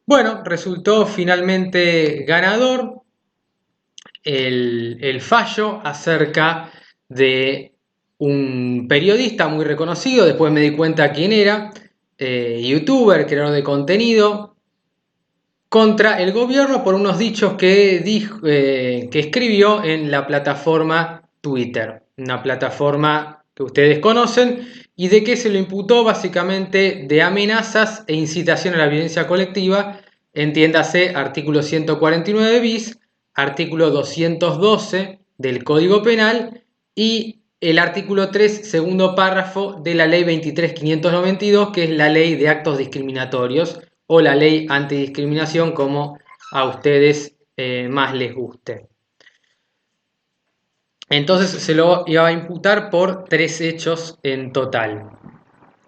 Bueno, resultó finalmente ganador el fallo acerca de un periodista muy reconocido, después me di cuenta quién era, youtuber, creador de contenido, contra el gobierno por unos dichos que escribió en la plataforma Twitter, una plataforma que ustedes conocen, y de que se lo imputó básicamente de amenazas e incitación a la violencia colectiva, entiéndase artículo 149 bis, artículo 212 del Código Penal y el artículo 3, segundo párrafo de la ley 23.592, que es la ley de actos discriminatorios o la ley antidiscriminación, como a ustedes más les guste. Entonces se lo iba a imputar por 3 hechos en total.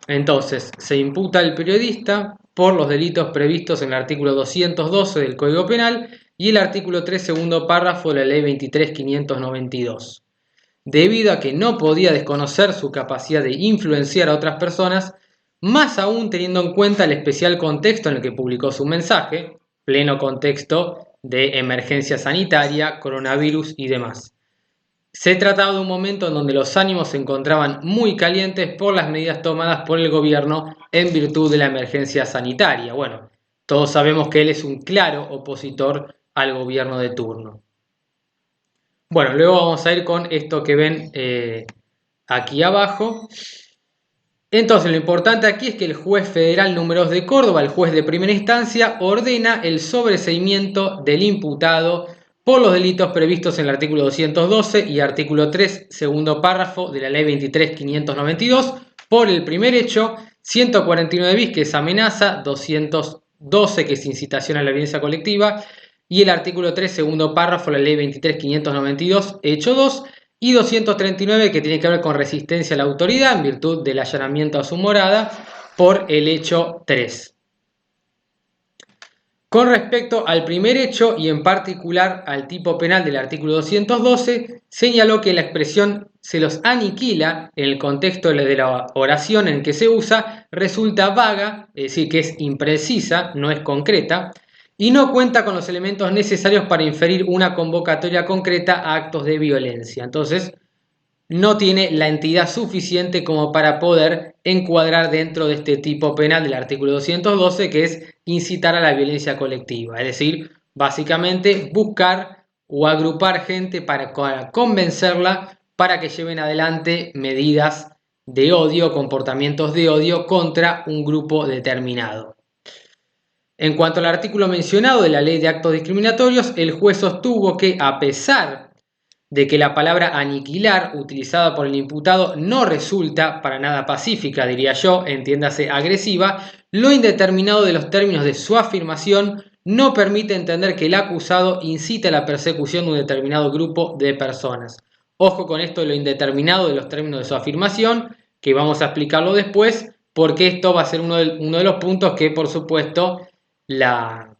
Entonces se imputa al periodista por los delitos previstos en el artículo 212 del Código Penal y el artículo 3, segundo párrafo de la ley 23.592. Debido a que no podía desconocer su capacidad de influenciar a otras personas, más aún teniendo en cuenta el especial contexto en el que publicó su mensaje, pleno contexto de emergencia sanitaria, coronavirus y demás. Se trataba de un momento en donde los ánimos se encontraban muy calientes por las medidas tomadas por el gobierno en virtud de la emergencia sanitaria. Bueno, todos sabemos que él es un claro opositor al gobierno de turno. Bueno, luego vamos a ir con esto que ven aquí abajo. Entonces, lo importante aquí es que el juez federal número 2 de Córdoba, el juez de primera instancia, ordena el sobreseimiento del imputado por los delitos previstos en el artículo 212 y artículo 3, segundo párrafo de la ley 23.592, por el primer hecho, 149 bis, que es amenaza, 212, que es incitación a la violencia colectiva, y el artículo 3, segundo párrafo de la ley 23.592, hecho 2, y 239, que tiene que ver con resistencia a la autoridad en virtud del allanamiento a su morada por el hecho 3. Con respecto al primer hecho y en particular al tipo penal del artículo 212, señaló que la expresión se los aniquila en el contexto de la oración en que se usa resulta vaga, es decir, que es imprecisa, no es concreta, y no cuenta con los elementos necesarios para inferir una convocatoria concreta a actos de violencia. Entonces, no tiene la entidad suficiente como para poder encuadrar dentro de este tipo penal del artículo 212, que es incitar a la violencia colectiva. Es decir, básicamente buscar o agrupar gente para convencerla para que lleven adelante medidas de odio, comportamientos de odio contra un grupo determinado. En cuanto al artículo mencionado de la ley de actos discriminatorios, el juez sostuvo que, a pesar de que la palabra aniquilar utilizada por el imputado no resulta para nada pacífica, diría yo, entiéndase agresiva, lo indeterminado de los términos de su afirmación no permite entender que el acusado incita a la persecución de un determinado grupo de personas. Ojo con esto de lo indeterminado de los términos de su afirmación, que vamos a explicarlo después, porque esto va a ser uno de los puntos que, por supuesto, la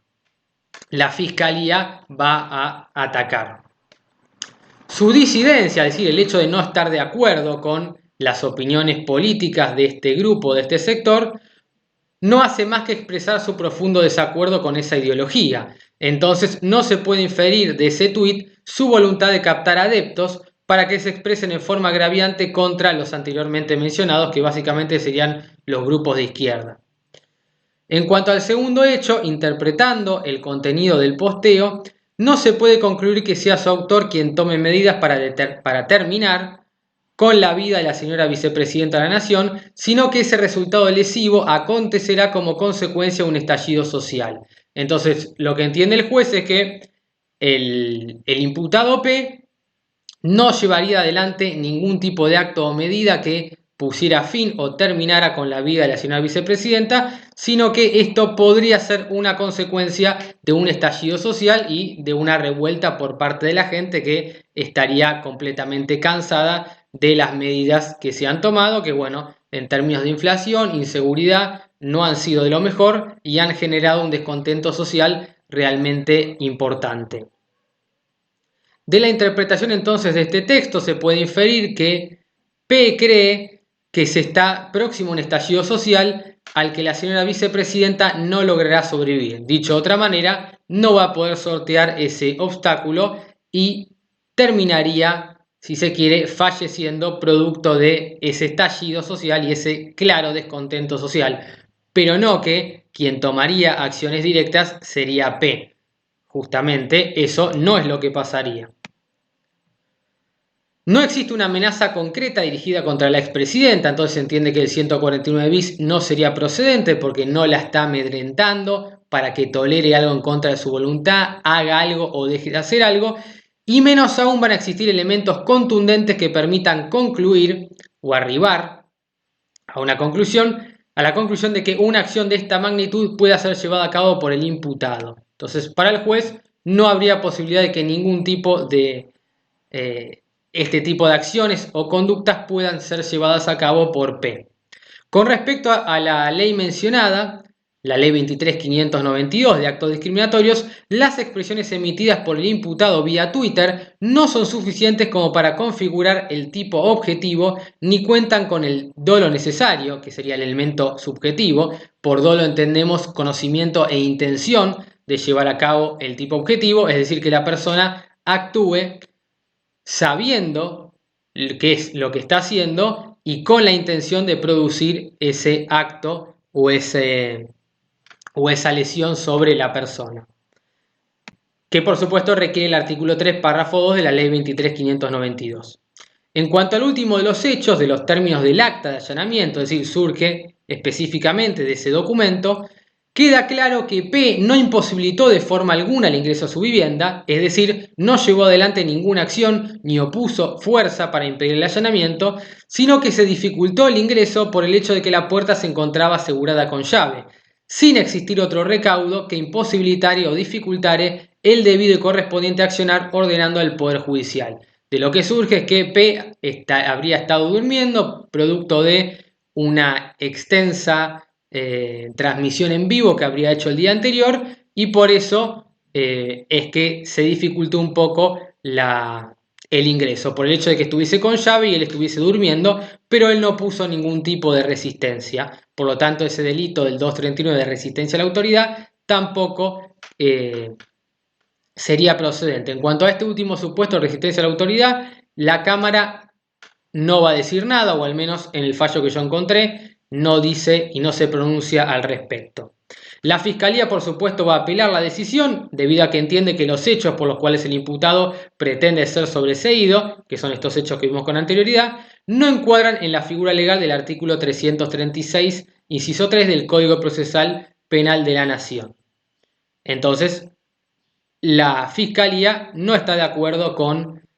fiscalía va a atacar. Su disidencia, es decir, el hecho de no estar de acuerdo con las opiniones políticas de este grupo, de este sector, no hace más que expresar su profundo desacuerdo con esa ideología. Entonces no se puede inferir de ese tuit su voluntad de captar adeptos para que se expresen en forma agraviante contra los anteriormente mencionados, que básicamente serían los grupos de izquierda. En cuanto al segundo hecho, interpretando el contenido del posteo, no se puede concluir que sea su autor quien tome medidas para terminar con la vida de la señora vicepresidenta de la Nación, sino que ese resultado lesivo acontecerá como consecuencia de un estallido social. Entonces, lo que entiende el juez es que el imputado P no llevaría adelante ningún tipo de acto o medida que pusiera fin o terminara con la vida de la señora vicepresidenta, sino que esto podría ser una consecuencia de un estallido social y de una revuelta por parte de la gente que estaría completamente cansada de las medidas que se han tomado, que bueno, en términos de inflación, inseguridad, no han sido de lo mejor y han generado un descontento social realmente importante. De la interpretación entonces de este texto se puede inferir que P cree que se está próximo a un estallido social al que la señora vicepresidenta no logrará sobrevivir. Dicho de otra manera, no va a poder sortear ese obstáculo y terminaría, si se quiere, falleciendo producto de ese estallido social y ese claro descontento social. Pero no que quien tomaría acciones directas sería P. Justamente eso no es lo que pasaría. No existe una amenaza concreta dirigida contra la expresidenta, entonces se entiende que el 149 bis no sería procedente porque no la está amedrentando para que tolere algo en contra de su voluntad, haga algo o deje de hacer algo, y menos aún van a existir elementos contundentes que permitan concluir o arribar a una conclusión, a la conclusión de que una acción de esta magnitud pueda ser llevada a cabo por el imputado. Entonces, para el juez no habría posibilidad de que ningún tipo de este tipo de acciones o conductas puedan ser llevadas a cabo por P. Con respecto a la ley mencionada, la ley 23.592 de actos discriminatorios, las expresiones emitidas por el imputado vía Twitter no son suficientes como para configurar el tipo objetivo ni cuentan con el dolo necesario, que sería el elemento subjetivo. Por dolo entendemos conocimiento e intención de llevar a cabo el tipo objetivo, es decir, que la persona actúe sabiendo qué es lo que está haciendo y con la intención de producir ese acto o esa lesión sobre la persona, que por supuesto requiere el artículo 3, párrafo 2 de la ley 23.592. En cuanto al último de los hechos, de los términos del acta de allanamiento, es decir, surge específicamente de ese documento, queda claro que P no imposibilitó de forma alguna el ingreso a su vivienda, es decir, no llevó adelante ninguna acción ni opuso fuerza para impedir el allanamiento, sino que se dificultó el ingreso por el hecho de que la puerta se encontraba asegurada con llave, sin existir otro recaudo que imposibilitare o dificultare el debido y correspondiente accionar ordenando al Poder Judicial. De lo que surge es que P habría estado durmiendo, producto de una extensa transmisión en vivo que habría hecho el día anterior, y por eso es que se dificultó un poco el ingreso, por el hecho de que estuviese con llave y él estuviese durmiendo, pero él no puso ningún tipo de resistencia. Por lo tanto, ese delito del 239 de resistencia a la autoridad tampoco sería procedente. En cuanto a este último supuesto de resistencia a la autoridad, la Cámara no va a decir nada, o al menos en el fallo que yo encontré, no dice y no se pronuncia al respecto. La Fiscalía, por supuesto, va a apelar la decisión debido a que entiende que los hechos por los cuales el imputado pretende ser sobreseído, que son estos hechos que vimos con anterioridad, no encuadran en la figura legal del artículo 336, inciso 3 del Código Procesal Penal de la Nación. Entonces, la Fiscalía no está de acuerdo con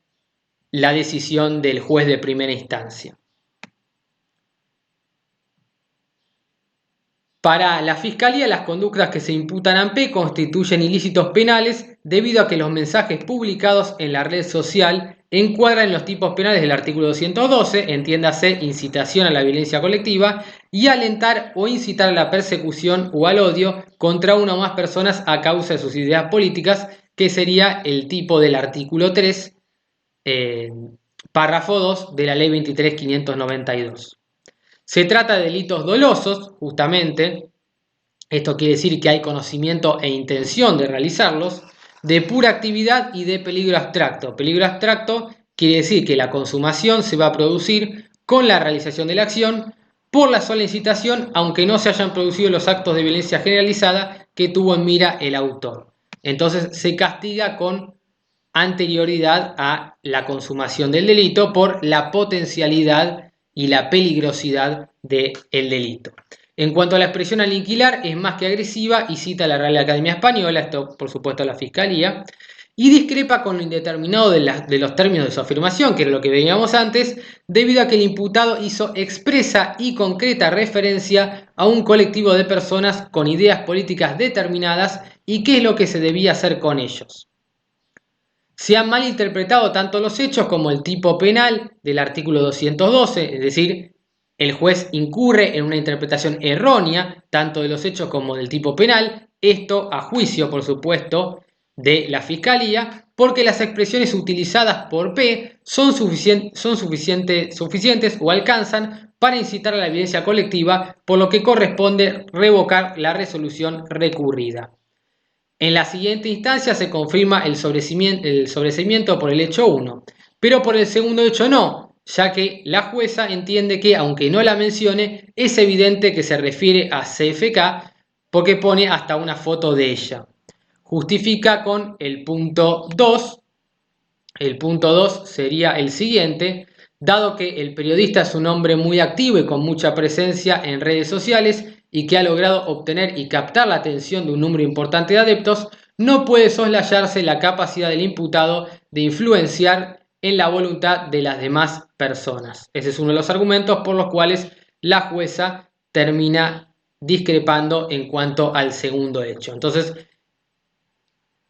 la decisión del juez de primera instancia. Para la Fiscalía, las conductas que se imputan a P constituyen ilícitos penales debido a que los mensajes publicados en la red social encuadran en los tipos penales del artículo 212, entiéndase incitación a la violencia colectiva, y alentar o incitar a la persecución o al odio contra una o más personas a causa de sus ideas políticas, que sería el tipo del artículo 3, párrafo 2 de la ley 23.592. Se trata de delitos dolosos, justamente. Esto quiere decir que hay conocimiento e intención de realizarlos, de pura actividad y de peligro abstracto. Peligro abstracto quiere decir que la consumación se va a producir con la realización de la acción por la sola incitación, aunque no se hayan producido los actos de violencia generalizada que tuvo en mira el autor. Entonces se castiga con anterioridad a la consumación del delito por la potencialidad y la peligrosidad del delito. En cuanto a la expresión aniquilar, es más que agresiva y cita a la Real Academia Española, esto por supuesto a la Fiscalía, y discrepa con lo indeterminado de los términos de su afirmación, que era lo que veíamos antes, debido a que el imputado hizo expresa y concreta referencia a un colectivo de personas con ideas políticas determinadas y qué es lo que se debía hacer con ellos. Se han malinterpretado tanto los hechos como el tipo penal del artículo 212, es decir, el juez incurre en una interpretación errónea tanto de los hechos como del tipo penal, esto a juicio, por supuesto, de la Fiscalía, porque las expresiones utilizadas por P son suficientes o alcanzan para incitar a la evidencia colectiva, por lo que corresponde revocar la resolución recurrida. En la siguiente instancia se confirma el sobreseimiento por el hecho 1, pero por el segundo hecho no, ya que la jueza entiende que, aunque no la mencione, es evidente que se refiere a CFK porque pone hasta una foto de ella. Justifica con el punto 2. El punto 2 sería el siguiente: dado que el periodista es un hombre muy activo y con mucha presencia en redes sociales y que ha logrado obtener y captar la atención de un número importante de adeptos, no puede soslayarse la capacidad del imputado de influenciar en la voluntad de las demás personas. Ese es uno de los argumentos por los cuales la jueza termina discrepando en cuanto al segundo hecho. Entonces,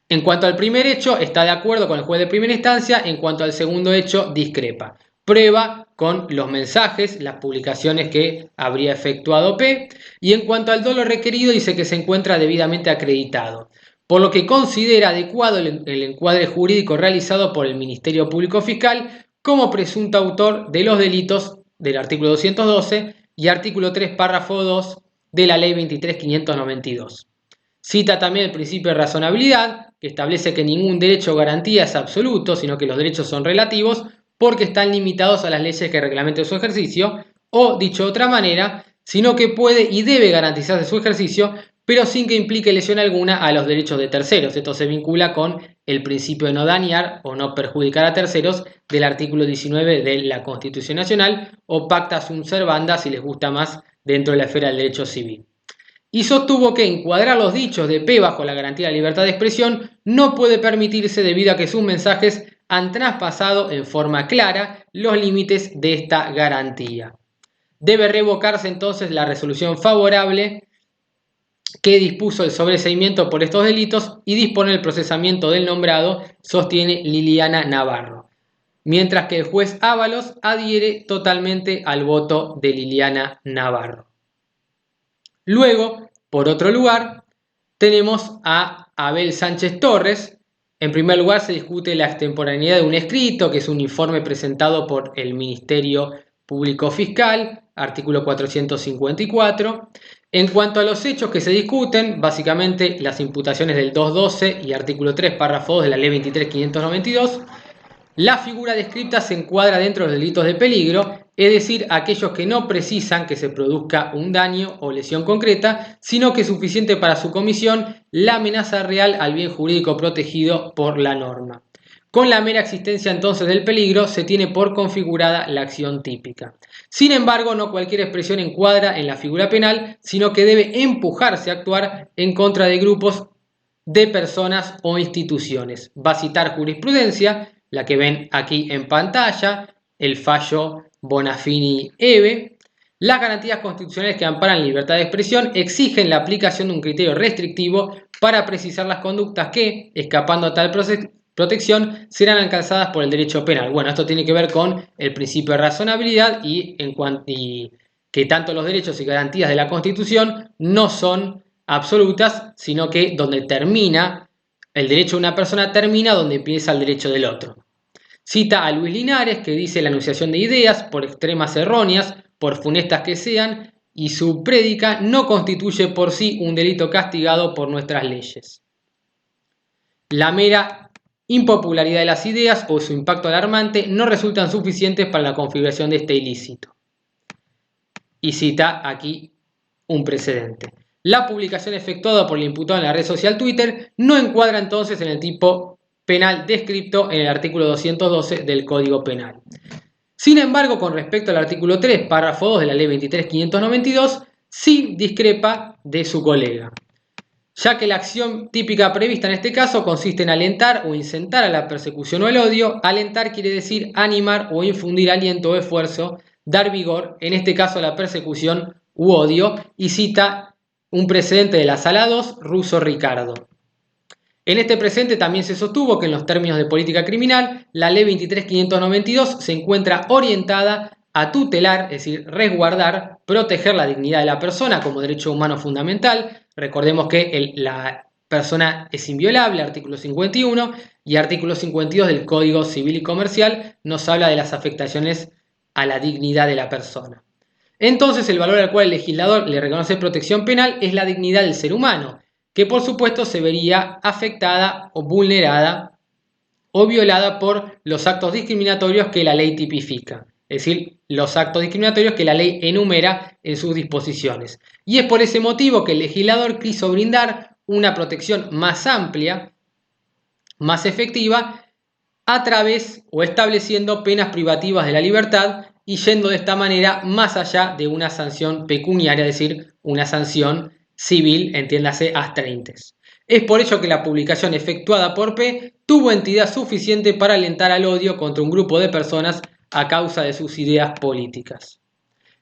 en cuanto al primer hecho, está de acuerdo con el juez de primera instancia; en cuanto al segundo hecho, discrepa. Prueba con los mensajes, las publicaciones que habría efectuado P, y en cuanto al dolo requerido, dice que se encuentra debidamente acreditado, por lo que considera adecuado el encuadre jurídico realizado por el Ministerio Público Fiscal como presunto autor de los delitos del artículo 212 y artículo 3, párrafo 2 de la Ley 23.592. Cita también el principio de razonabilidad, que establece que ningún derecho o garantía es absoluto, sino que los derechos son relativos porque están limitados a las leyes que reglamentan su ejercicio, o, dicho de otra manera, sino que puede y debe garantizarse su ejercicio, pero sin que implique lesión alguna a los derechos de terceros. Esto se vincula con el principio de no dañar o no perjudicar a terceros del artículo 19 de la Constitución Nacional, o pacta sunt servanda, si les gusta más, dentro de la esfera del derecho civil. Y sostuvo que encuadrar los dichos de P bajo la garantía de libertad de expresión no puede permitirse debido a que sus mensajes han traspasado en forma clara los límites de esta garantía. Debe revocarse entonces la resolución favorable que dispuso el sobreseimiento por estos delitos y dispone el procesamiento del nombrado, sostiene Liliana Navarro, mientras que el juez Ábalos adhiere totalmente al voto de Liliana Navarro. Luego, por otro lugar, tenemos a Abel Sánchez Torres. En primer lugar, se discute la extemporaneidad de un escrito, que es un informe presentado por el Ministerio Público Fiscal, artículo 454. En cuanto a los hechos que se discuten, básicamente las imputaciones del 212 y artículo 3, párrafo 2 de la Ley 23.592, la figura descripta se encuadra dentro de los delitos de peligro, es decir, aquellos que no precisan que se produzca un daño o lesión concreta, sino que es suficiente para su comisión la amenaza real al bien jurídico protegido por la norma. Con la mera existencia entonces del peligro se tiene por configurada la acción típica. Sin embargo, no cualquier expresión encuadra en la figura penal, sino que debe empujarse a actuar en contra de grupos de personas o instituciones. Va a citar jurisprudencia, la que ven aquí en pantalla, el fallo Bonafini-Eve. Las garantías constitucionales que amparan la libertad de expresión exigen la aplicación de un criterio restrictivo para precisar las conductas que, escapando a tal protección, serán alcanzadas por el derecho penal. Bueno, esto tiene que ver con el principio de razonabilidad y que tanto los derechos y garantías de la Constitución no son absolutas, sino que donde termina el derecho de una persona termina donde empieza el derecho del otro. Cita a Luis Linares, que dice: la enunciación de ideas, por extremas erróneas, por funestas que sean, y su prédica no constituye por sí un delito castigado por nuestras leyes. La mera impopularidad de las ideas o su impacto alarmante no resultan suficientes para la configuración de este ilícito. Y cita aquí un precedente. La publicación efectuada por el imputado en la red social Twitter no encuadra entonces en el tipo penal descrito en el artículo 212 del Código Penal. Sin embargo, con respecto al artículo 3, párrafo 2 de la Ley 23.592, sí discrepa de su colega, ya que la acción típica prevista en este caso consiste en alentar o incitar a la persecución o el odio. Alentar quiere decir animar o infundir aliento o esfuerzo, dar vigor, en este caso a la persecución u odio, y cita un precedente de la Sala 2, Russo Ricardo. En este precedente también se sostuvo que en los términos de política criminal, la Ley 23.592 se encuentra orientada a tutelar, es decir, resguardar, proteger la dignidad de la persona como derecho humano fundamental. Recordemos que la persona es inviolable, artículo 51, y artículo 52 del Código Civil y Comercial nos habla de las afectaciones a la dignidad de la persona. Entonces, el valor al cual el legislador le reconoce protección penal es la dignidad del ser humano, que por supuesto se vería afectada o vulnerada o violada por los actos discriminatorios que la ley tipifica, es decir, los actos discriminatorios que la ley enumera en sus disposiciones. Y es por ese motivo que el legislador quiso brindar una protección más amplia, más efectiva, a través o estableciendo penas privativas de la libertad y yendo de esta manera más allá de una sanción pecuniaria, es decir, una sanción civil, entiéndase, astreinte. Es por ello que la publicación efectuada por P tuvo entidad suficiente para alentar al odio contra un grupo de personas a causa de sus ideas políticas.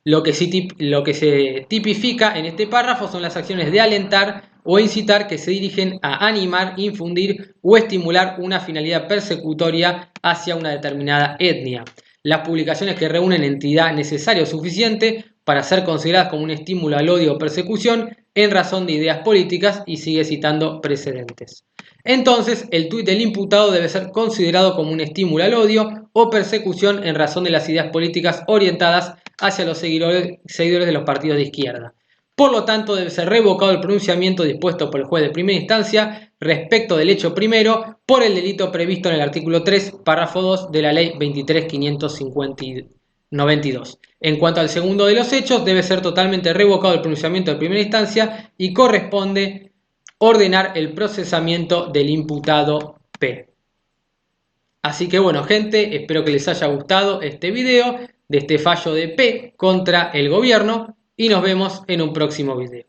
Lo que se tipifica en este párrafo son las acciones de alentar o incitar que se dirigen a animar, infundir o estimular una finalidad persecutoria hacia una determinada etnia. Las publicaciones que reúnen entidad necesaria o suficiente para ser consideradas como un estímulo al odio o persecución en razón de ideas políticas, y sigue citando precedentes. Entonces, el tuit del imputado debe ser considerado como un estímulo al odio o persecución en razón de las ideas políticas orientadas hacia los seguidores de los partidos de izquierda. Por lo tanto, debe ser revocado el pronunciamiento dispuesto por el juez de primera instancia respecto del hecho primero por el delito previsto en el artículo 3, párrafo 2 de la ley 23.592. En cuanto al segundo de los hechos, debe ser totalmente revocado el pronunciamiento de primera instancia y corresponde ordenar el procesamiento del imputado P. Así que bueno, gente, espero que les haya gustado este video de este fallo de P contra el gobierno y nos vemos en un próximo video.